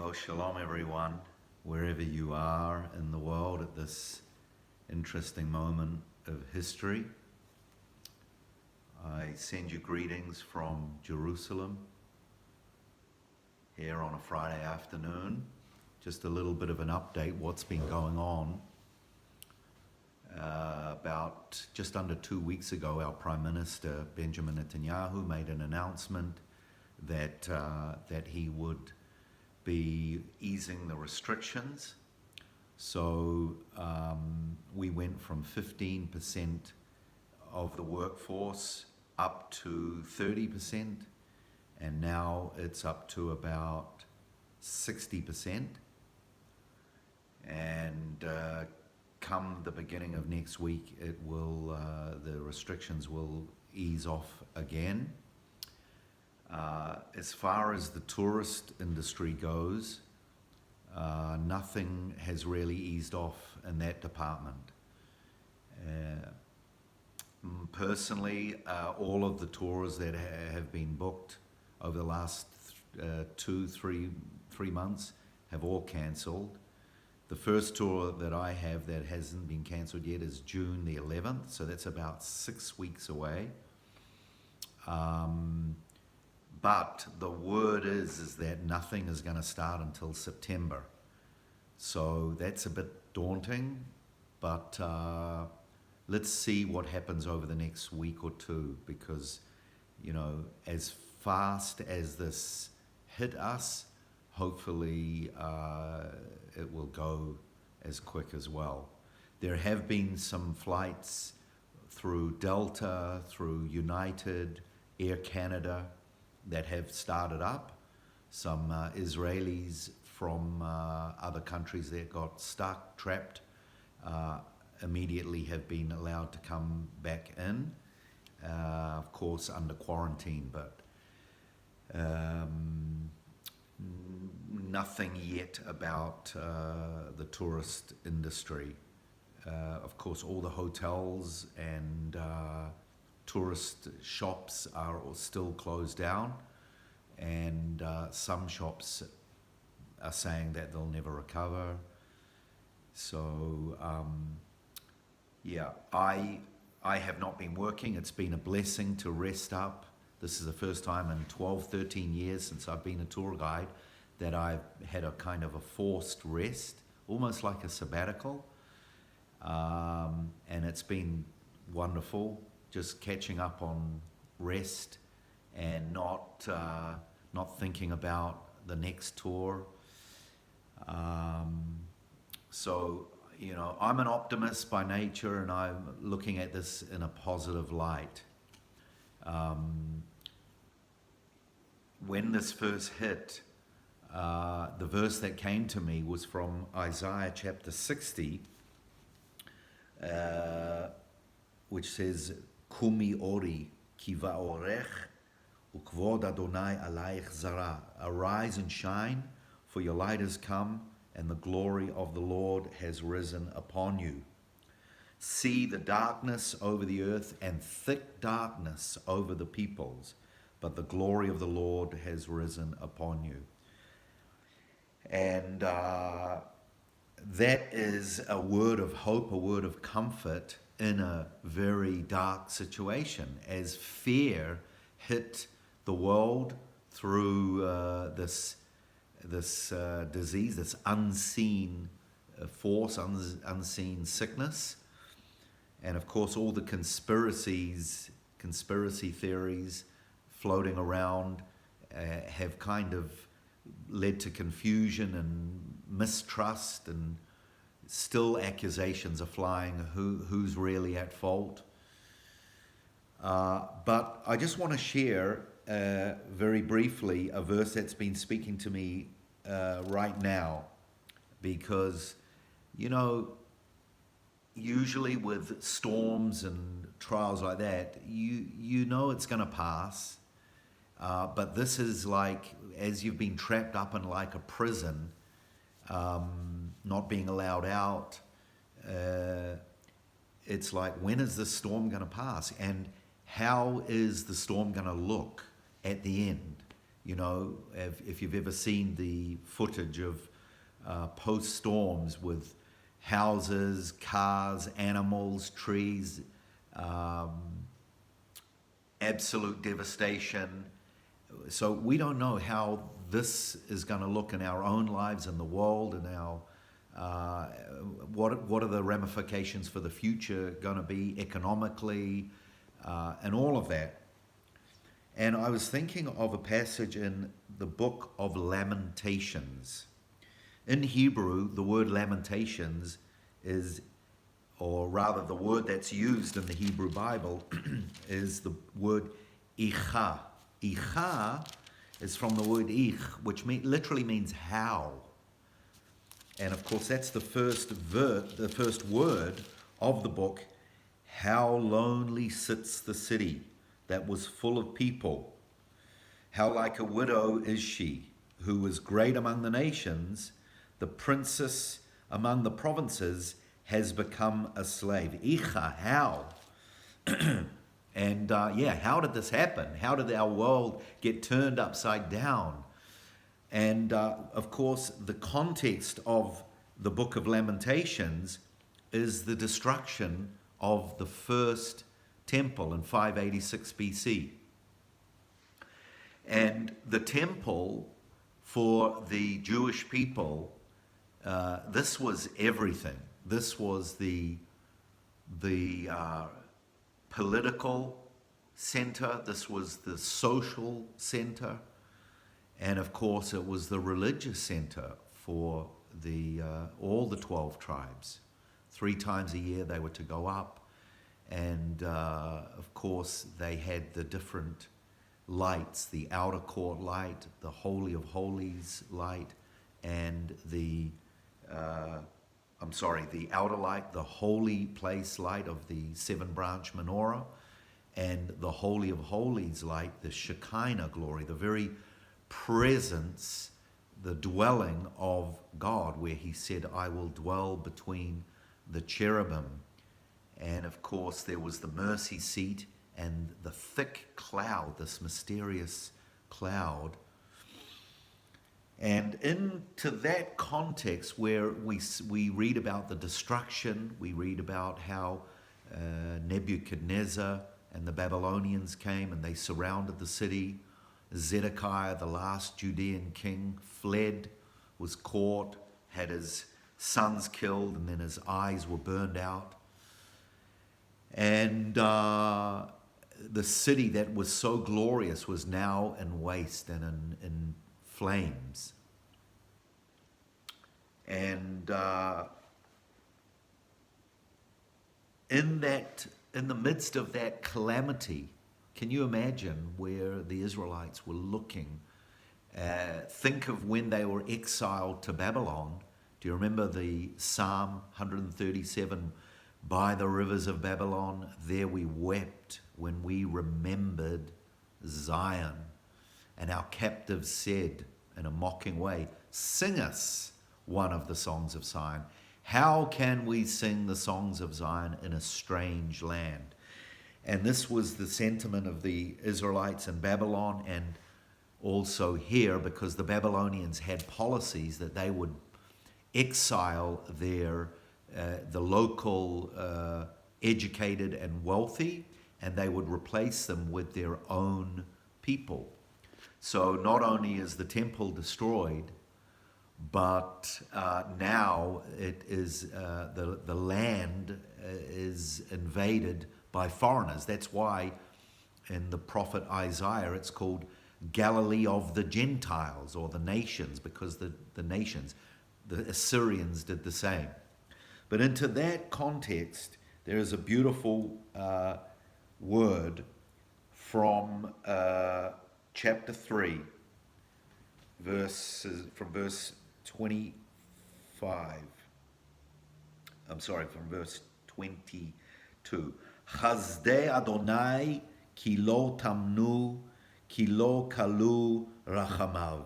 Well, shalom everyone, wherever you are in the world at this interesting moment of history. I send you greetings from Jerusalem here on a Friday afternoon. Just a little bit of an update what's been going on. About just under 2 weeks ago, our Prime Minister Benjamin Netanyahu made an announcement that he would be easing the restrictions. So we went from 15% of the workforce up to 30%, and now it's up to about 60%. And come the beginning of next week, the restrictions will ease off again. As far as the tourist industry goes, nothing has really eased off in that department. Personally, all of the tours that have been booked over the last 3 months have all cancelled. The first tour that I have that hasn't been cancelled yet is June the 11th, so that's about 6 weeks away. But the word is that nothing is going to start until September. So that's a bit daunting, but let's see what happens over the next week or two, because, you know, as fast as this hit us, hopefully it will go as quick as well. There have been some flights through Delta, through United, Air Canada, that have started up. Some Israelis from other countries that got stuck, trapped, immediately have been allowed to come back in, of course under quarantine, but nothing yet about the tourist industry. Of course, all the hotels and tourist shops are still closed down, and some shops are saying that they'll never recover. So yeah, I have not been working. It's been a blessing to rest up. This is the first time in 13 years since I've been a tour guide that I've had a kind of a forced rest, almost like a sabbatical, and it's been wonderful, just catching up on rest and not thinking about the next tour. So, you know, I'm an optimist by nature, and I'm looking at this in a positive light. When this first hit, the verse that came to me was from Isaiah chapter 60, which says, Kumi ori ki va'orech ukvod Adonai alayich zara. Arise and shine, for your light has come, and the glory of the Lord has risen upon you. See the darkness over the earth and thick darkness over the peoples, but the glory of the Lord has risen upon you. And that is a word of hope, a word of comfort in a very dark situation, as fear hit the world through this disease, this unseen force, unseen sickness. And of course, all the conspiracy theories floating around have kind of led to confusion and mistrust, and still accusations are flying who's really at fault. But I just want to share very briefly a verse that's been speaking to me right now, because, you know, usually with storms and trials like that, you know it's going to pass, but this is like, as you've been trapped up in like a prison, not being allowed out, it's like, when is this storm going to pass, and how is the storm going to look at the end? if you've ever seen the footage of post-storms with houses, cars, animals, trees, absolute devastation. So we don't know how this is going to look in our own lives, in the world, and what are the ramifications for the future going to be economically, and all of that. And I was thinking of a passage in the book of Lamentations. In Hebrew, the word Lamentations is, or rather the word that's used in the Hebrew Bible is the word Icha. Icha is from the word Ich, which literally means how. And of course, that's the first word of the book. How lonely sits the city that was full of people. How like a widow is she, who was great among the nations, the princess among the provinces has become a slave. Icha, how? And how did this happen? How did our world get turned upside down? And of course, the context of the book of Lamentations is the destruction of the first temple in 586 BC. And the temple for the Jewish people, this was everything. This was the political center. This was the social center. And of course, it was the religious center for all the 12 tribes. 3 times a year they were to go up. And of course, they had the different lights, the outer court light, the Holy of Holies light, and the outer light, the holy place light of the 7-branch menorah, and the Holy of Holies light, the Shekinah glory, the very presence, the dwelling of God, where he said, I will dwell between the cherubim. And of course, there was the mercy seat and the thick cloud, this mysterious cloud. And into that context where we read about the destruction, we read about how Nebuchadnezzar and the Babylonians came and they surrounded the city. Zedekiah, the last Judean king, fled, was caught, had his sons killed, and then his eyes were burned out. And the city that was so glorious was now in waste and in flames. And in the midst of that calamity, can you imagine where the Israelites were looking? Think of when they were exiled to Babylon. Do you remember the Psalm 137? By the rivers of Babylon, there we wept when we remembered Zion. And our captives said in a mocking way, sing us one of the songs of Zion. How can we sing the songs of Zion in a strange land? And this was the sentiment of the Israelites in Babylon, and also here, because the Babylonians had policies that they would exile the local educated and wealthy, and they would replace them with their own people. So not only is the temple destroyed, but now it is the land is invaded by foreigners. That's why in the prophet Isaiah it's called Galilee of the Gentiles, or the nations, because the nations, the Assyrians did the same. But into that context, there is a beautiful word from chapter 3, from verse 25. From verse 22. Chazdei Adonai ki lo tamnu, ki lo kalu rachamav.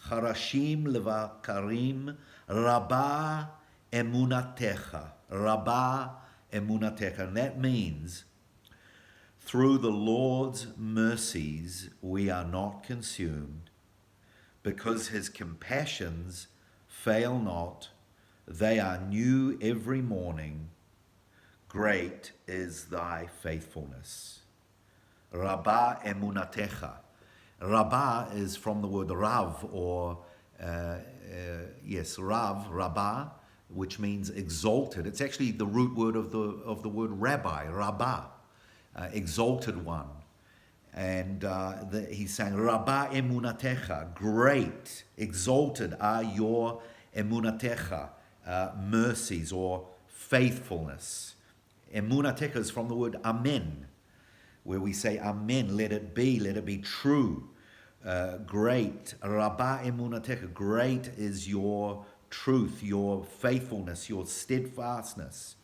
Charashim levakarim rabba emunatecha. Rabba emunatecha. And that means Through the Lord's mercies we are not consumed, because his compassions fail not. They are new every morning. Great is thy faithfulness. Rabbah emunatecha. Rabbah is from the word rav, or rabbah, which means exalted. It's actually the root word of the word rabbi, rabbah, exalted one. And he's saying, Rabbah emunatecha, great, exalted are your emunatecha, mercies or faithfulness. Emunatecha is from the word amen, where we say amen, let it be true. Great, Rabbah emunatecha, great is your truth, your faithfulness, your steadfastness.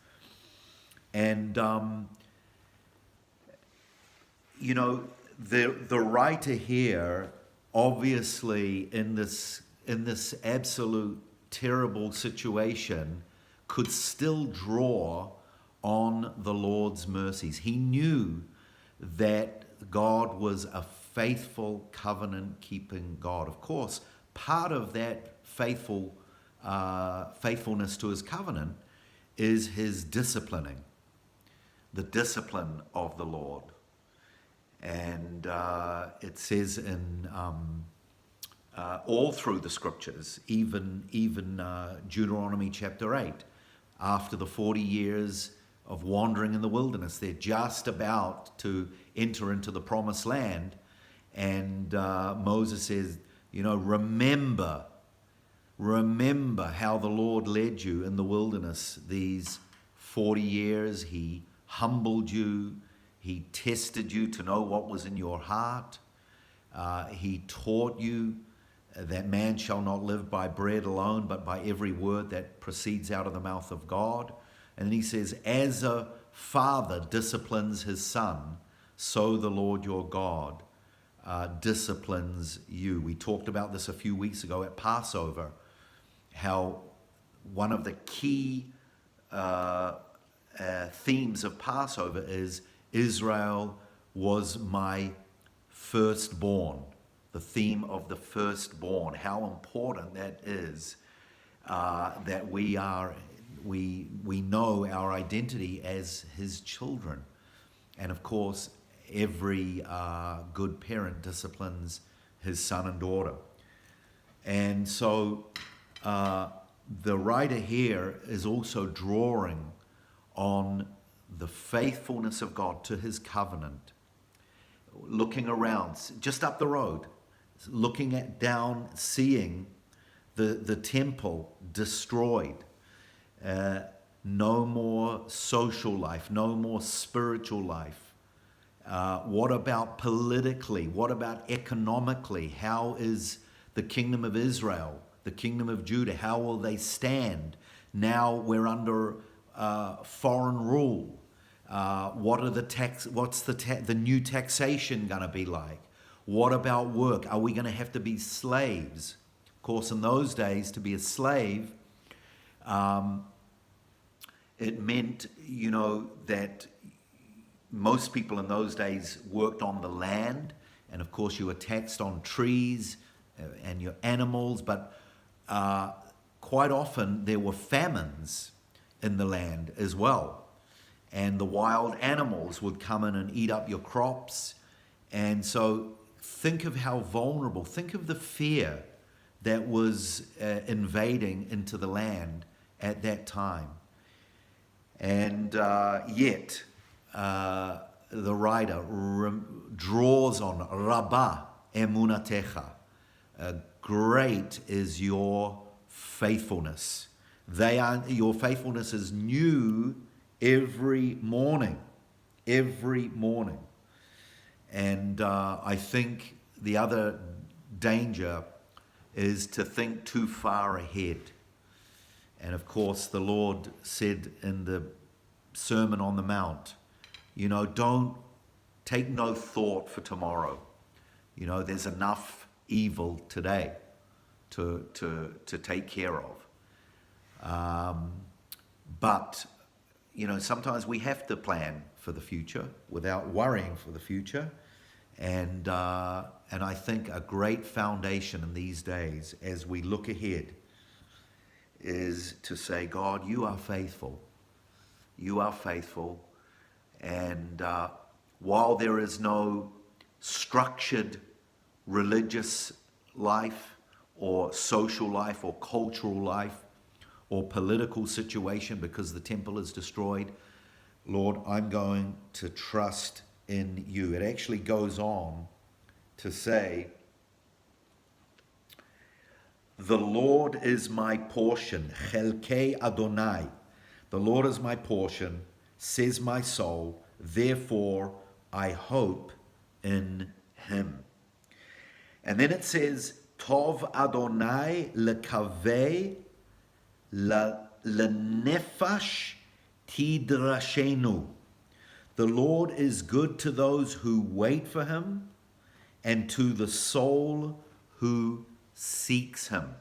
And the writer here, obviously in this absolute terrible situation, could still draw on the Lord's mercies. He knew that God was a faithful, covenant-keeping God. Of course, part of that faithfulness to his covenant is his disciplining, the discipline of the Lord. And it says in all through the scriptures, even Deuteronomy chapter 8, after the 40 years of wandering in the wilderness, they're just about to enter into the promised land, and Moses says, remember how the Lord led you in the wilderness these 40 years. He humbled you. He tested you to know what was in your heart. He taught you that man shall not live by bread alone, but by every word that proceeds out of the mouth of God. And then he says, as a father disciplines his son, so the Lord your God disciplines you. We talked about this a few weeks ago at Passover, how one of the key themes of Passover is Israel was my firstborn. The theme of the firstborn, how important that is, that we know our identity as his children. And of course, every good parent disciplines his son and daughter. And so the writer here is also drawing on the faithfulness of God to his covenant, looking around, just up the road, looking down, seeing the temple destroyed. No more social life, no more spiritual life. What about politically? What about economically? How is the kingdom of Israel, the kingdom of Judah, how will they stand? Now we're under foreign rule. What's the new taxation going to be like? What about work? Are we going to have to be slaves? Of course, in those days, to be a slave, it meant, that most people in those days worked on the land, and of course you were taxed on trees and your animals, but quite often there were famines in the land as well. And the wild animals would come in and eat up your crops. And so think of how vulnerable, think of the fear that was invading into the land at that time. And yet, the writer draws on Rabbah emunatecha. Great is your faithfulness. Your faithfulness is new every morning. And I think the other danger is to think too far ahead. And of course, the Lord said in the Sermon on the Mount, don't take no thought for tomorrow. There's enough evil today to take care of. But sometimes we have to plan for the future without worrying for the future. And I think a great foundation in these days as we look ahead is to say, God, you are faithful. You are faithful. And while there is no structured religious life or social life or cultural life or political situation because the temple is destroyed, Lord, I'm going to trust in you. It actually goes on to say, the Lord is my portion, Chelkei Adonai. The Lord is my portion, says my soul, therefore I hope in him. And then it says, Tov Adonai lekaveh lenefash tidrashenu. The Lord is good to those who wait for him and to the soul who seeks him.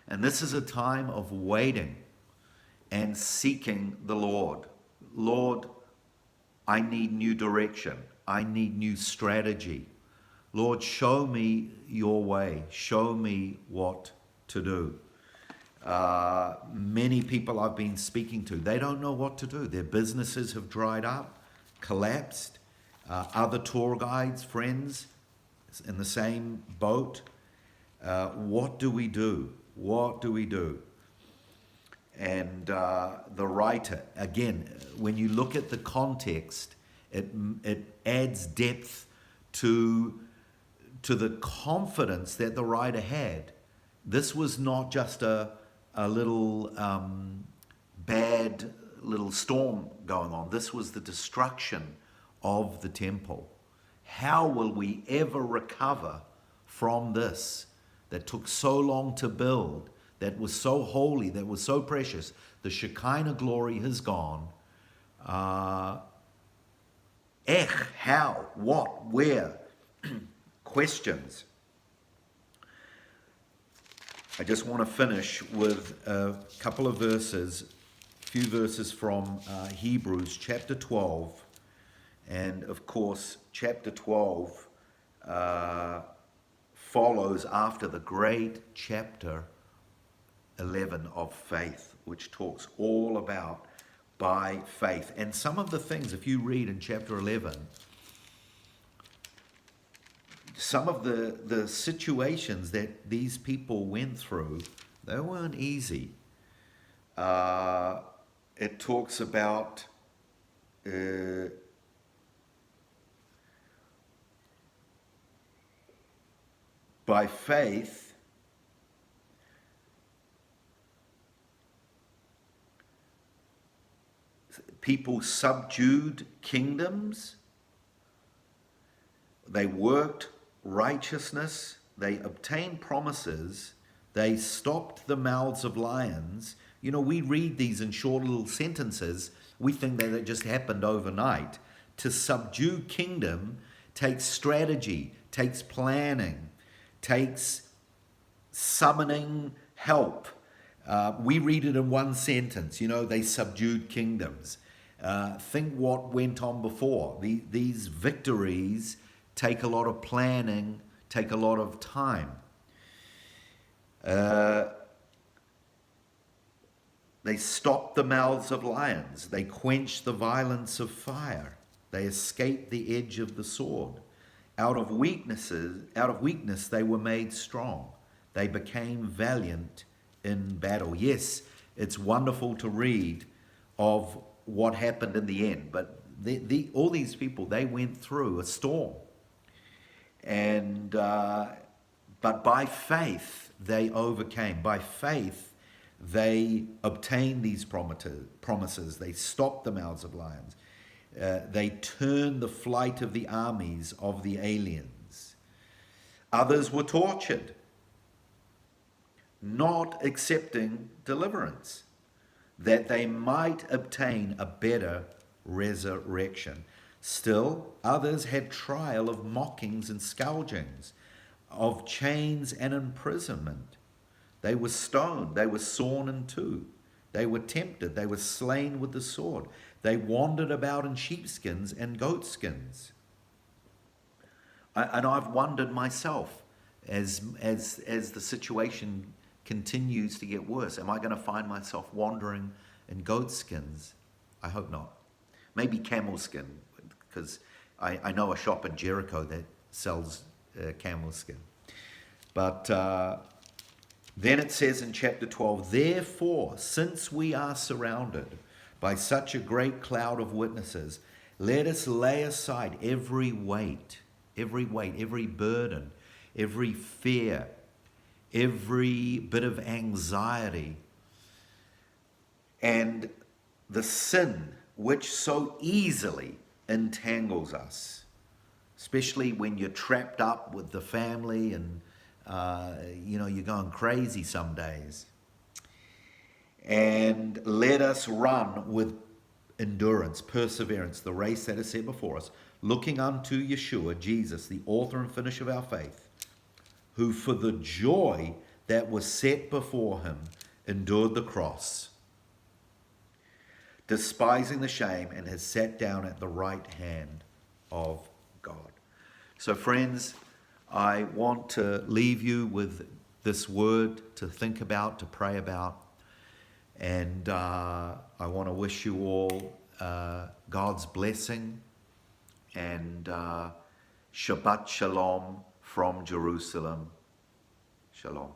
And this is a time of waiting and seeking the Lord. Lord, I need new direction. I need new strategy. Lord, show me your way. Show me what to do. Many people I've been speaking to, they don't know what to do. Their businesses have dried up, collapsed. Other tour guides, friends, in the same boat. What do we do? What do we do? And the writer, again, when you look at the context, it adds depth to the confidence that the writer had. This was not just a little bad little storm going on. This was the destruction of the temple. How will we ever recover from this that took so long to build, that was so holy, that was so precious? The Shekinah glory has gone. How, what, where? Questions. I just want to finish with a couple of verses, a few verses from Hebrews chapter 12. And of course, chapter 12 follows after the great chapter 11 of faith, which talks all about by faith. And some of the things, if you read in chapter 11, some of the situations that these people went through, they weren't easy. It talks about by faith, people subdued kingdoms, they worked righteousness, they obtained promises, they stopped the mouths of lions. You know, we read these in short little sentences. We think that it just happened overnight. To subdue kingdom takes strategy, takes planning, takes summoning help. We read it in one sentence, you know, they subdued kingdoms. Think what went on before. These victories take a lot of planning, take a lot of time. They stopped the mouths of lions. They quenched the violence of fire. They escaped the edge of the sword. Out of weakness, they were made strong. They became valiant in battle. Yes, it's wonderful to read of what happened in the end, but all these people, they went through a storm. And but by faith they overcame. By faith they obtained these promises. They stopped the mouths of lions. They turned the flight of the armies of the aliens. Others were tortured, not accepting deliverance, that they might obtain a better resurrection. Still, others had trial of mockings and scourgings, of chains and imprisonment. They were stoned, they were sawn in two. They were tempted. They were slain with the sword. They wandered about in sheepskins and goatskins. And I've wondered myself, as the situation continues to get worse, am I going to find myself wandering in goatskins? I hope not. Maybe camel skin, because I know a shop in Jericho that sells camel skin. But then it says in chapter 12, therefore, since we are surrounded by such a great cloud of witnesses, let us lay aside every weight, every burden, every fear, every bit of anxiety, and the sin which so easily entangles us, especially when you're trapped up with the family and you're going crazy some days. And let us run with endurance, perseverance, the race that is set before us, looking unto Yeshua, Jesus, the author and finisher of our faith, who for the joy that was set before him endured the cross, despising the shame, and has sat down at the right hand of God. So friends, I want to leave you with this word to think about, to pray about. And I want to wish you all God's blessing and Shabbat Shalom from Jerusalem. Shalom.